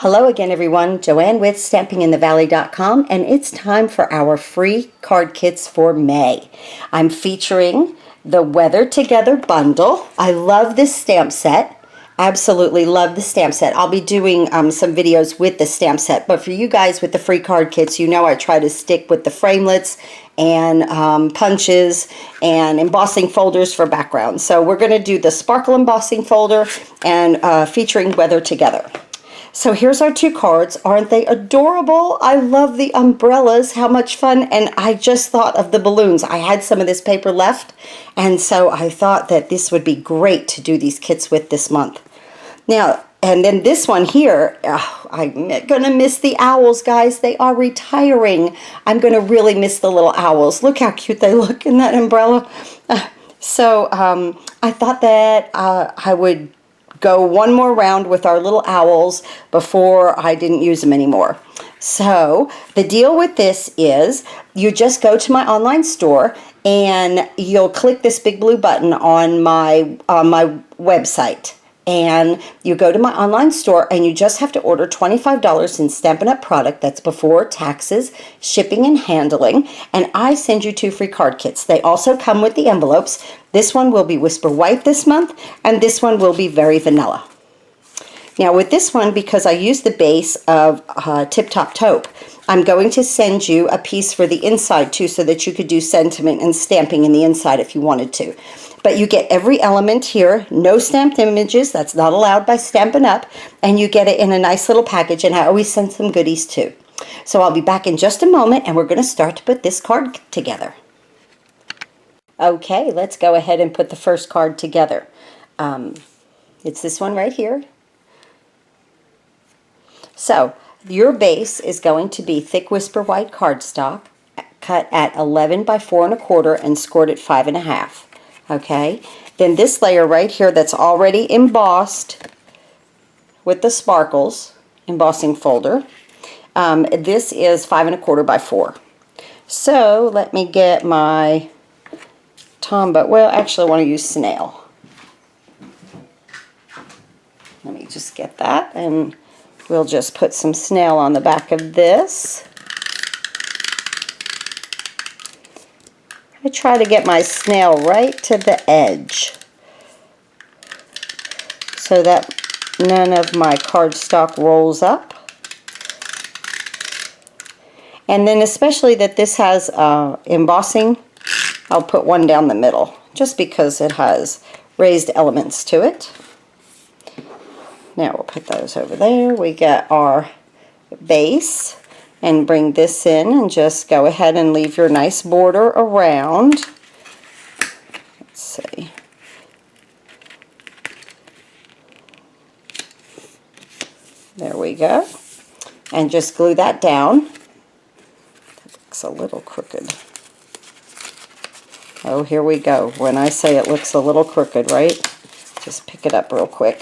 Hello again, everyone. Joanne with stampinginthevalley.com, and it's time for our free card kits for May. I'm featuring the Weather Together bundle. I love this stamp set. Absolutely love the stamp set. I'll be doing some videos with the stamp set, but for you guys with the free card kits, you know I try to stick with the framelits and punches and embossing folders for background. So we're going to do the sparkle embossing folder and featuring Weather Together. So here's our two cards. Aren't they adorable? I love the umbrellas. How much fun. And I just thought of the balloons. I had some of this paper left, and so I thought that this would be great to do these kits with this month. Now, and then this one here, I'm going to miss the owls, guys. They are retiring. I'm going to really miss the little owls. Look how cute they look in that umbrella. So I thought that I would go one more round with our little owls before I didn't use them anymore. So the deal with this is you just go to my online store and you'll click this big blue button on my website. And you go to my online store and you just have to order $25 in Stampin' Up! Product. That's before taxes, shipping, and handling. And I send you 2 free card kits. They also come with the envelopes. This one will be Whisper White this month, and this one will be Very Vanilla. Now with this one, because I used the base of Tip Top Taupe, I'm going to send you a piece for the inside too, so that you could do sentiment and stamping in the inside if you wanted to. But you get every element here, no stamped images, that's not allowed by Stampin' Up, and you get it in a nice little package, and I always send some goodies too. So I'll be back in just a moment, and we're going to start to put this card together. Okay, let's go ahead and put the first card together. It's this one right here. So your base is going to be thick Whisper White cardstock, cut at 11 by 4 1/4 and scored at 5 1/2. Okay, then this layer right here that's already embossed with the sparkles embossing folder, this is 5 1/4 by 4. So let me get my Tombow. Well, actually I want to use snail. Let me just get that, and we'll just put some snail on the back of this. I try to get my snail right to the edge so that none of my cardstock rolls up. And then especially that this has embossing, I'll put one down the middle just because it has raised elements to it. Now we'll put those over there. We get our base. And bring this in and just go ahead and leave your nice border around. Let's see. There we go. And just glue that down. That looks a little crooked. Oh, here we go. When I say it looks a little crooked, right? Just pick it up real quick.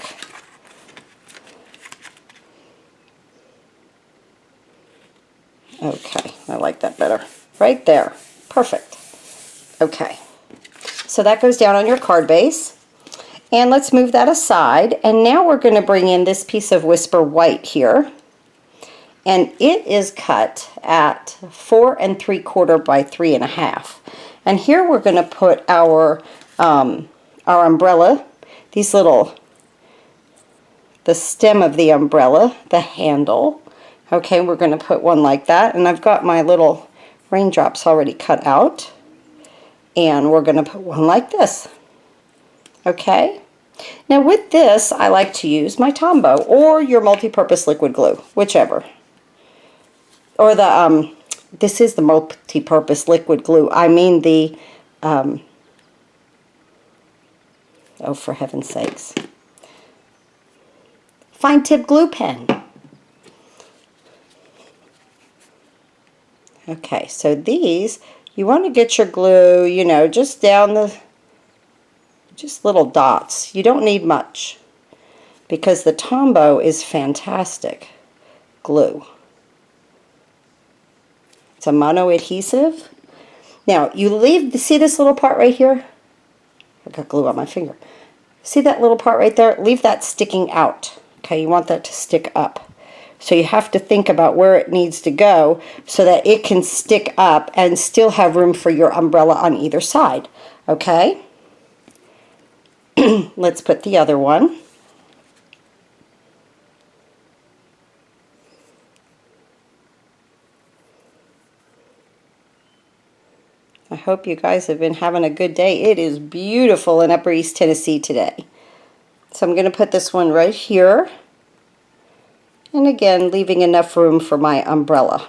Okay, I like that better. Right there. Perfect. Okay. So that goes down on your card base. And let's move that aside. And now we're going to bring in this piece of Whisper White here. And it is cut at 4 3/4 by 3 1/2. And here we're going to put our umbrella, these little, the stem of the umbrella, the handle. Okay, we're going to put one like that, and I've got my little raindrops already cut out, and we're going to put one like this. Okay, now with this I like to use my Tombow or your multi-purpose liquid glue, whichever. Or the this is the multi-purpose liquid glue. I mean the oh, for heaven's sakes, fine tip glue pen. Okay, so these, you want to get your glue, you know, just down the, just little dots. You don't need much because the Tombow is fantastic glue. It's a mono adhesive. Now, you leave, see this little part right here? I got glue on my finger. See that little part right there? Leave that sticking out. Okay, you want that to stick up. So you have to think about where it needs to go so that it can stick up and still have room for your umbrella on either side. Okay? Let's put the other one. I hope you guys have been having a good day. It is beautiful in Upper East Tennessee today. So I'm going to put this one right here. And again, leaving enough room for my umbrella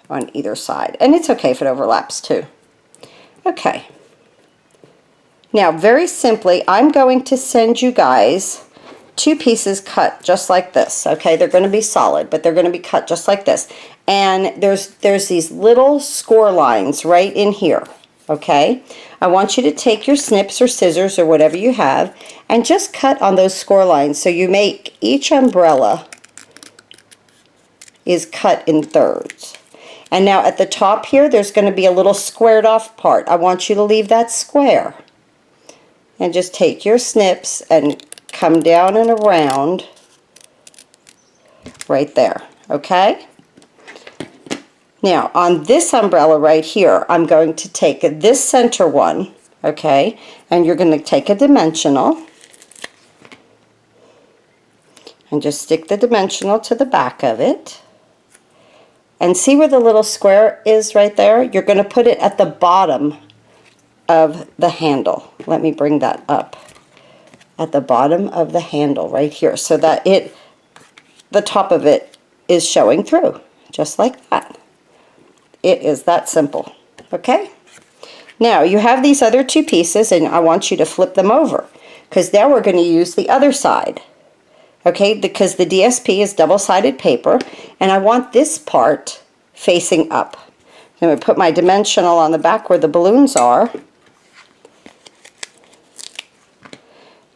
on either side. And it's okay if it overlaps too. Okay. Now, very simply, I'm going to send you guys 2 pieces cut just like this. Okay, they're going to be solid, but they're going to be cut just like this. And there's these little score lines right in here. Okay, I want you to take your snips or scissors or whatever you have and just cut on those score lines so you make each umbrella is cut in thirds. And now at the top here, there's going to be a little squared off part. I want you to leave that square. And just take your snips and come down and around right there, okay? Now, on this umbrella right here, I'm going to take this center one, okay? And you're going to take a dimensional and just stick the dimensional to the back of it. And see where the little square is right there? You're going to put it at the bottom of the handle. Let me bring that up. At the bottom of the handle right here so that the top of it is showing through, just like that. It is that simple, okay? Now you have these other 2 pieces and I want you to flip them over because now we're going to use the other side, okay? Because the DSP is double-sided paper and I want this part facing up. I'm going to put my dimensional on the back where the balloons are.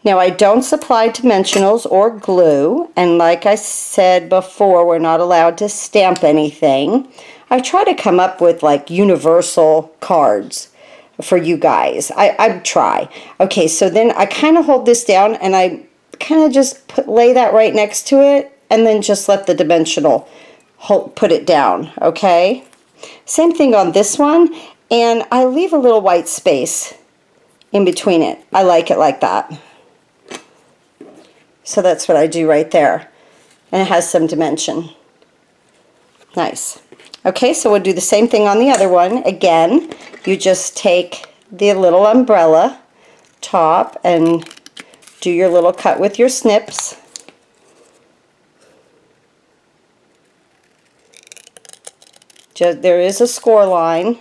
Now I don't supply dimensionals or glue, and like I said before, we're not allowed to stamp anything. I try to come up with like universal cards for you guys. I try. Okay, so then I kind of hold this down and I kind of just lay that right next to it and then just let the dimensional put it down, okay? Same thing on this one, and I leave a little white space in between it. I like it like that. So that's what I do right there. And it has some dimension. Nice. Okay, so we'll do the same thing on the other one. Again, you just take the little umbrella top and do your little cut with your snips. There is a score line,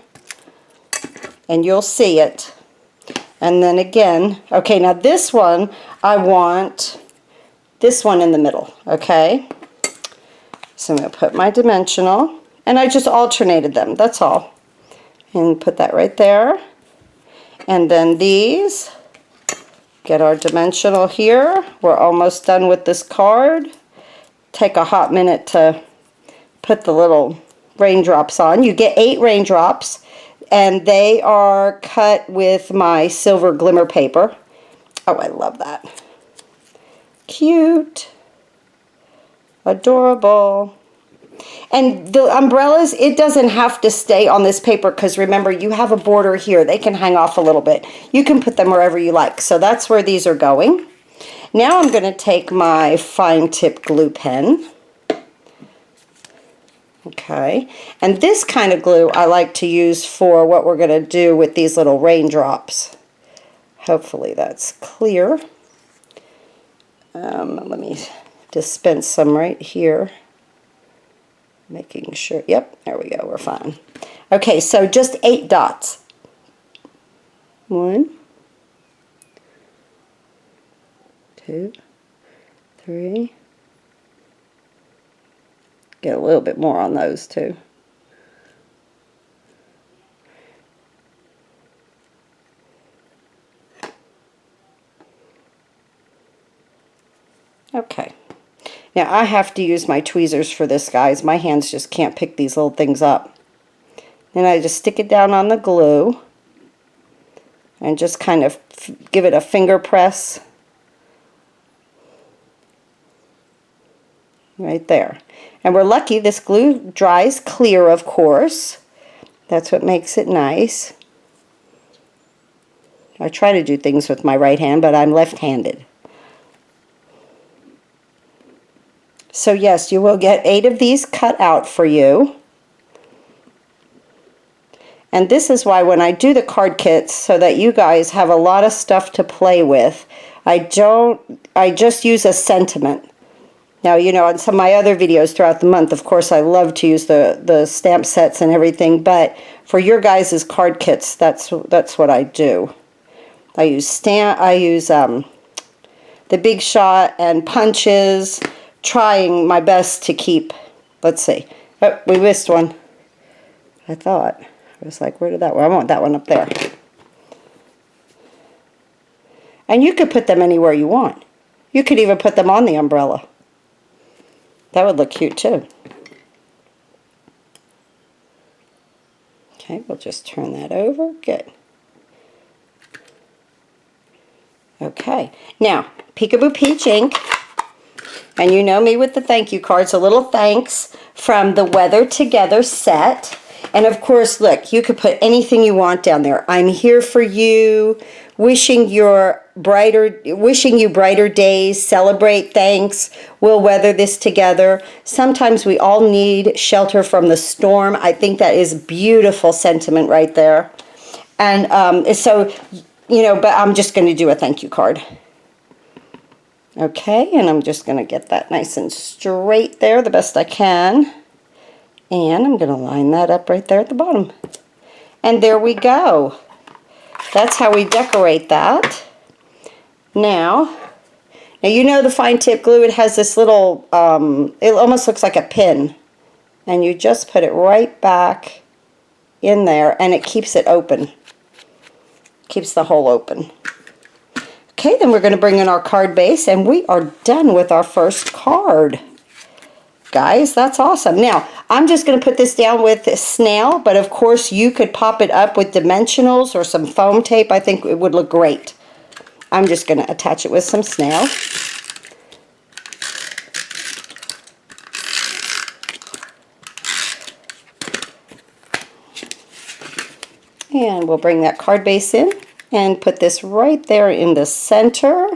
and you'll see it. And then again, okay, now this one, I want this one in the middle, okay? So I'm going to put my dimensional, and I just alternated them, that's all. And put that right there. And then these, get our dimensional here. We're almost done with this card. Take a hot minute to put the little raindrops on. You get 8 raindrops, and they are cut with my silver glimmer paper. Oh, I love that. Cute. Adorable. And the umbrellas, it doesn't have to stay on this paper because remember, you have a border here. They can hang off a little bit. You can put them wherever you like. So that's where these are going. Now I'm going to take my fine tip glue pen. Okay. And this kind of glue I like to use for what we're going to do with these little raindrops. Hopefully that's clear. Let me dispense some right here. Making sure, yep, there we go, we're fine. Okay, so just 8 dots. 1, 2, 3. Get a little bit more on those too. Okay. Now I have to use my tweezers for this, guys. My hands just can't pick these little things up. Then I just stick it down on the glue and just kind of give it a finger press. right there. And we're lucky this glue dries clear, of course. That's what makes it nice. I try to do things with my right hand, but I'm left-handed. So yes, you will get 8 of these cut out for you. And this is why when I do the card kits, so that you guys have a lot of stuff to play with, I just use a sentiment. Now, you know, on some of my other videos throughout the month, of course, I love to use the stamp sets and everything, but for your guys' card kits, that's what I do. I use the Big Shot and punches, trying my best to keep, let's see. Oh, we missed one. I thought. I was like, where did that one? I want that one up there. And you could put them anywhere you want. You could even put them on the umbrella. That would look cute too. Okay, we'll just turn that over. Good. Okay, now, Peekaboo Peach ink. And you know me with the thank you cards, a little thanks from the Weather Together set. And of course, look, you could put anything you want down there. I'm here for you, wishing you brighter days, celebrate, thanks, we'll weather this together. Sometimes we all need shelter from the storm. I think that is beautiful sentiment right there. And so, you know, but I'm just going to do a thank you card. Okay, and I'm just going to get that nice and straight there the best I can. And I'm going to line that up right there at the bottom. And there we go. That's how we decorate that. Now you know the fine tip glue, it has this little, it almost looks like a pin. And you just put it right back in there and it keeps it open. Keeps the hole open. Okay, then we're going to bring in our card base and we are done with our first card. Guys, that's awesome. Now, I'm just going to put this down with a snail, but of course you could pop it up with dimensionals or some foam tape. I think it would look great. I'm just going to attach it with some snail. And we'll bring that card base in and put this right there in the center.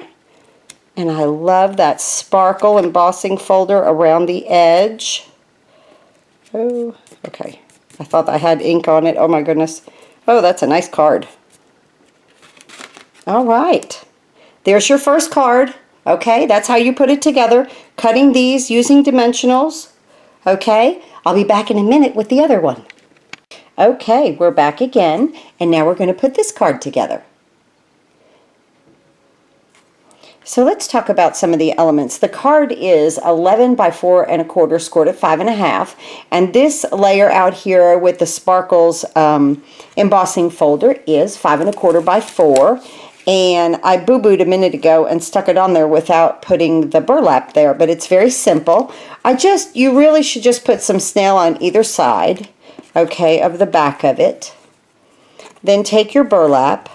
And I love that sparkle embossing folder around the edge. Oh, okay. I thought I had ink on it. Oh my goodness. Oh, that's a nice card. All right. There's your first card. Okay, that's how you put it together. Cutting these using dimensionals. Okay, I'll be back in a minute with the other one. Okay, we're back again. And now we're going to put this card together. So let's talk about some of the elements. The card is 11 by 4 1/4, scored at 5 1/2, and this layer out here with the sparkles embossing folder is 5 1/4 by 4. And I boo-booed a minute ago and stuck it on there without putting the burlap there, but it's very simple. You really should just put some snail on either side, okay, of the back of it. Then take your burlap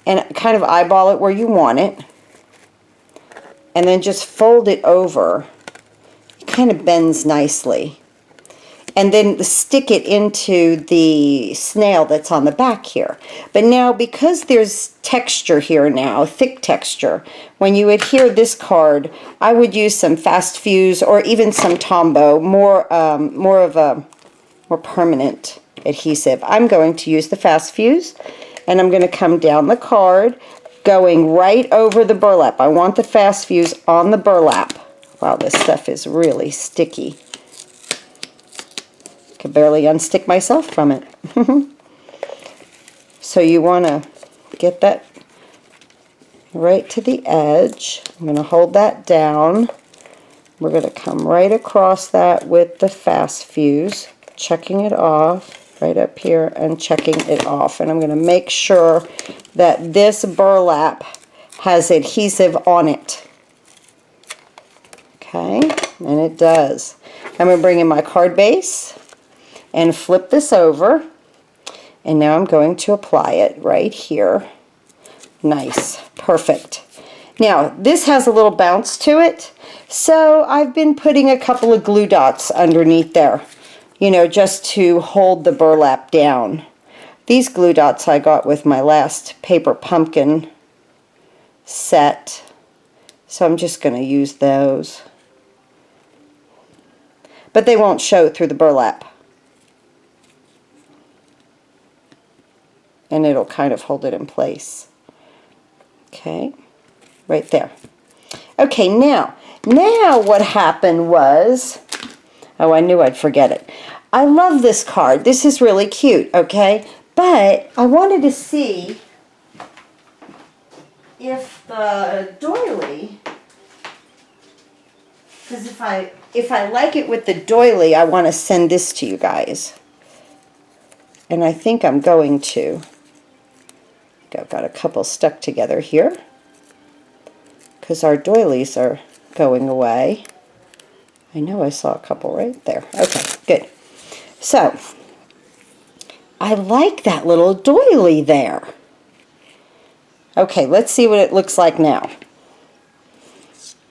and kind of eyeball it where you want it. And then just fold it over. It kind of bends nicely. And then stick it into the snail that's on the back here. But now, because there's texture here now, thick texture, when you adhere this card, I would use some Fast Fuse or even some Tombow, more permanent adhesive. I'm going to use the Fast Fuse, and I'm going to come down the card, going right over the burlap. I want the Fast Fuse on the burlap. Wow, this stuff is really sticky. I could barely unstick myself from it. So you want to get that right to the edge. I'm going to hold that down. We're going to come right across that with the Fast Fuse, checking it off. Right up here and checking it off. And I'm going to make sure that this burlap has adhesive on it. Okay, and it does. I'm going to bring in my card base and flip this over. And now I'm going to apply it right here. Nice, perfect. Now, this has a little bounce to it. So I've been putting a couple of glue dots underneath there, you know, just to hold the burlap down. These glue dots I got with my last paper pumpkin set, so I'm just going to use those. But they won't show through the burlap. And it'll kind of hold it in place. Okay, right there. Okay, now what happened was, oh, I knew I'd forget it. I love this card. This is really cute, okay? But I wanted to see if the doily, because if I like it with the doily, I want to send this to you guys. And I think I'm going to. I've got a couple stuck together here because our doilies are going away. I know I saw a couple right there. Okay, good. So, I like that little doily there. Okay, let's see what it looks like now.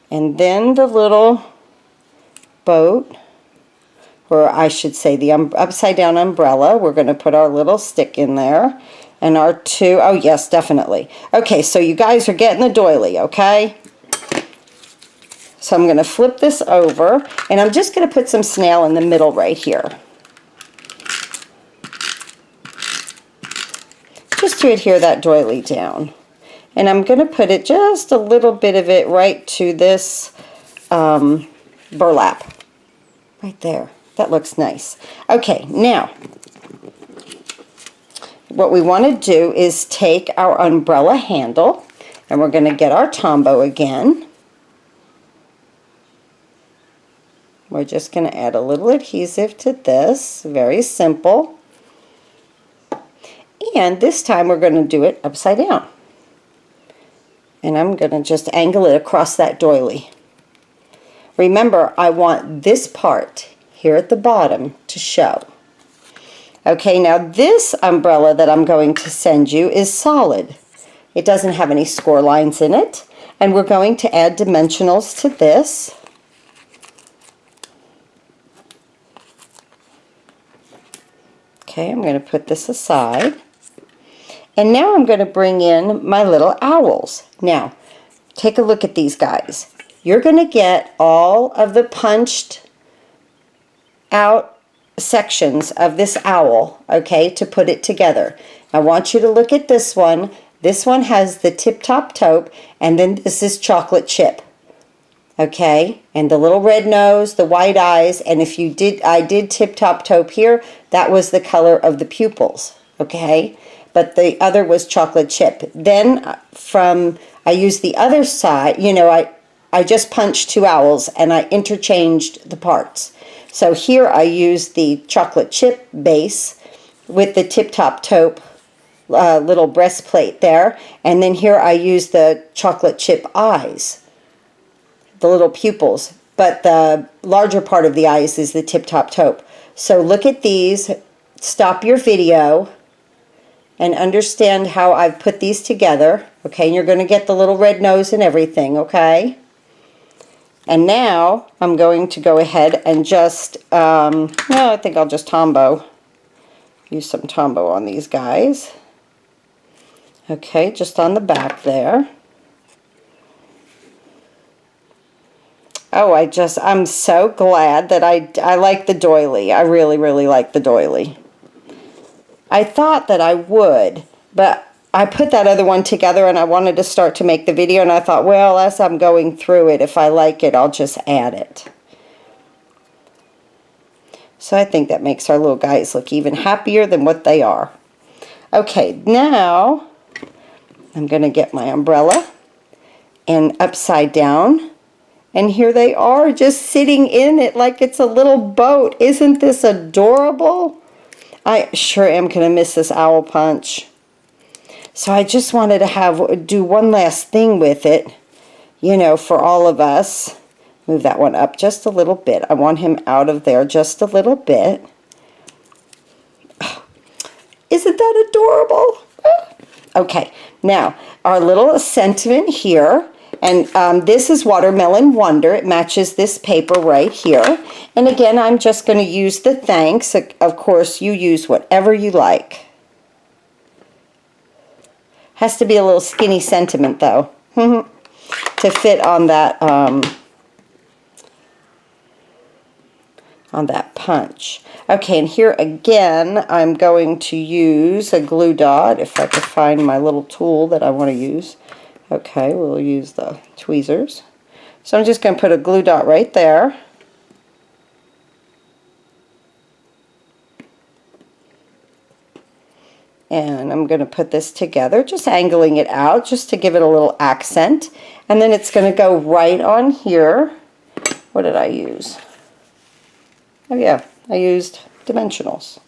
And then the little boat, or I should say the upside down umbrella. We're going to put our little stick in there. And our two, oh yes, definitely. Okay, so you guys are getting the doily, okay? So I'm going to flip this over, and I'm just going to put some snail in the middle right here. Just to adhere that doily down. And I'm going to put it, just a little bit of it right to this burlap. Right there. That looks nice. Okay, now, what we want to do is take our umbrella handle, and we're going to get our Tombow again. We're just going to add a little adhesive to this, very simple. And this time we're going to do it upside down. And I'm going to just angle it across that doily. Remember, I want this part here at the bottom to show. Okay, now this umbrella that I'm going to send you is solid. It doesn't have any score lines in it. And we're going to add dimensionals to this. Okay, I'm going to put this aside. And now I'm going to bring in my little owls. Now, take a look at these guys. You're going to get all of the punched out sections of this owl, okay, to put it together. I want you to look at this one. This one has the tip-top taupe, and then this is chocolate chip. Okay, and the little red nose, the white eyes, and if you did, I did tip-top taupe here, that was the color of the pupils, okay? But the other was chocolate chip. Then I used the other side, you know, I just punched two owls and I interchanged the parts. So here I used the chocolate chip base with the tip-top taupe little breastplate there, and then here I used the chocolate chip eyes. The little pupils, but the larger part of the eyes is the tip-top taupe. So look at these, stop your video, and understand how I've put these together, okay? And you're going to get the little red nose and everything, okay? And now I'm going to go ahead and just, no, I think I'll just Tombow. Use some Tombow on these guys. Okay, just on the back there. Oh, I'm so glad that I like the doily. I really, really like the doily. I thought that I would, but I put that other one together and I wanted to start to make the video, and I thought, well, as I'm going through it, if I like it, I'll just add it. So I think that makes our little guys look even happier than what they are. Okay, now I'm going to get my umbrella and upside down. And here they are, just sitting in it like it's a little boat. Isn't this adorable? I sure am going to miss this owl punch. So I just wanted to do one last thing with it, you know, for all of us. Move that one up just a little bit. I want him out of there just a little bit. Oh, isn't that adorable? Okay, now our little sentiment here. And this is Watermelon Wonder. It matches this paper right here. And again, I'm just going to use the thanks. Of course, you use whatever you like. Has to be a little skinny sentiment, though, to fit on that punch. Okay, and here again, I'm going to use a glue dot, if I can find my little tool that I want to use. Okay, we'll use the tweezers. So I'm just going to put a glue dot right there. And I'm going to put this together, just angling it out, just to give it a little accent. And then it's going to go right on here. What did I use? Oh yeah, I used dimensionals.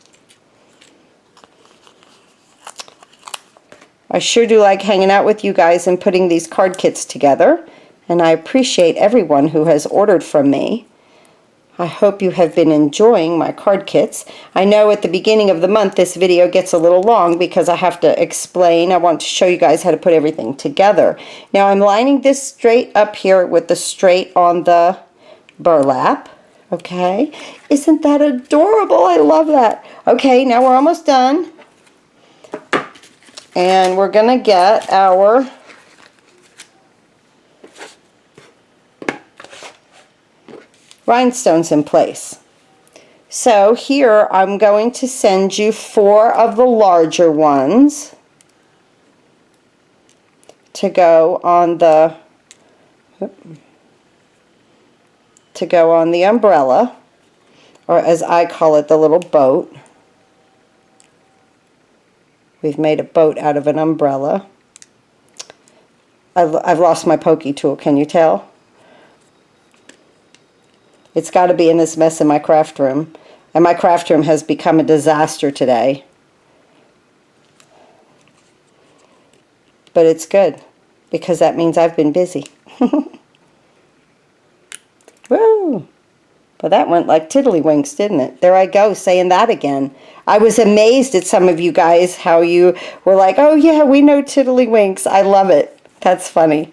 I sure do like hanging out with you guys and putting these card kits together. And I appreciate everyone who has ordered from me. I hope you have been enjoying my card kits. I know at the beginning of the month this video gets a little long because I have to explain. I want to show you guys how to put everything together. Now I'm lining this straight up here with the straight on the burlap. Okay, isn't that adorable? I love that. Okay, now we're almost done. And we're going to get our rhinestones in place. So here I'm going to send you 4 of the larger ones to go on the umbrella, or as I call it, the little boat. We've made a boat out of an umbrella. I've lost my pokey tool, can you tell? It's got to be in this mess in my craft room. And my craft room has become a disaster today. But it's good, because that means I've been busy. Woo! But that went like tiddlywinks, didn't it? There I go, saying that again. I was amazed at some of you guys, how you were like, oh yeah, we know tiddlywinks. I love it. That's funny.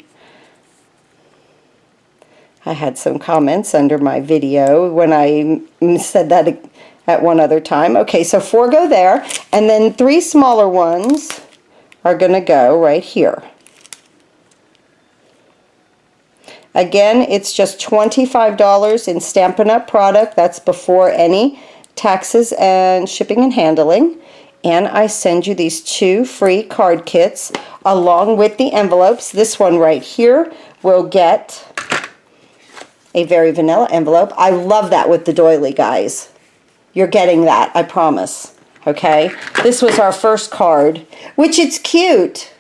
I had some comments under my video when I said that at one other time. Okay, so 4 go there, and then 3 smaller ones are going to go right here. Again, it's just $25 in Stampin' Up! Product. That's before any taxes and shipping and handling. And I send you these 2 free card kits along with the envelopes. This one right here will get a very vanilla envelope. I love that with the doily, guys. You're getting that, I promise. Okay? This was our first card, which it's cute,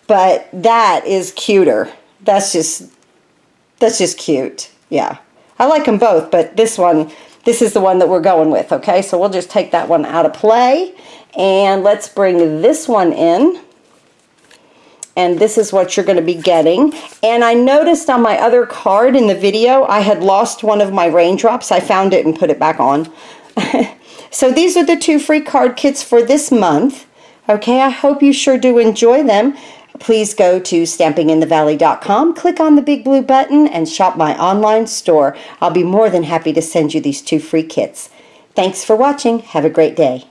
but that is cuter. That's just cute. Yeah. I like them both, but this is the one that we're going with, okay? So we'll just take that one out of play, and let's bring this one in. And this is what you're going to be getting. And I noticed on my other card in the video, I had lost one of my raindrops. I found it and put it back on. So these are the 2 free card kits for this month. Okay, I hope you sure do enjoy them. Please go to stampinginthevalley.com, click on the big blue button, and shop my online store. I'll be more than happy to send you these 2 free kits. Thanks for watching. Have a great day.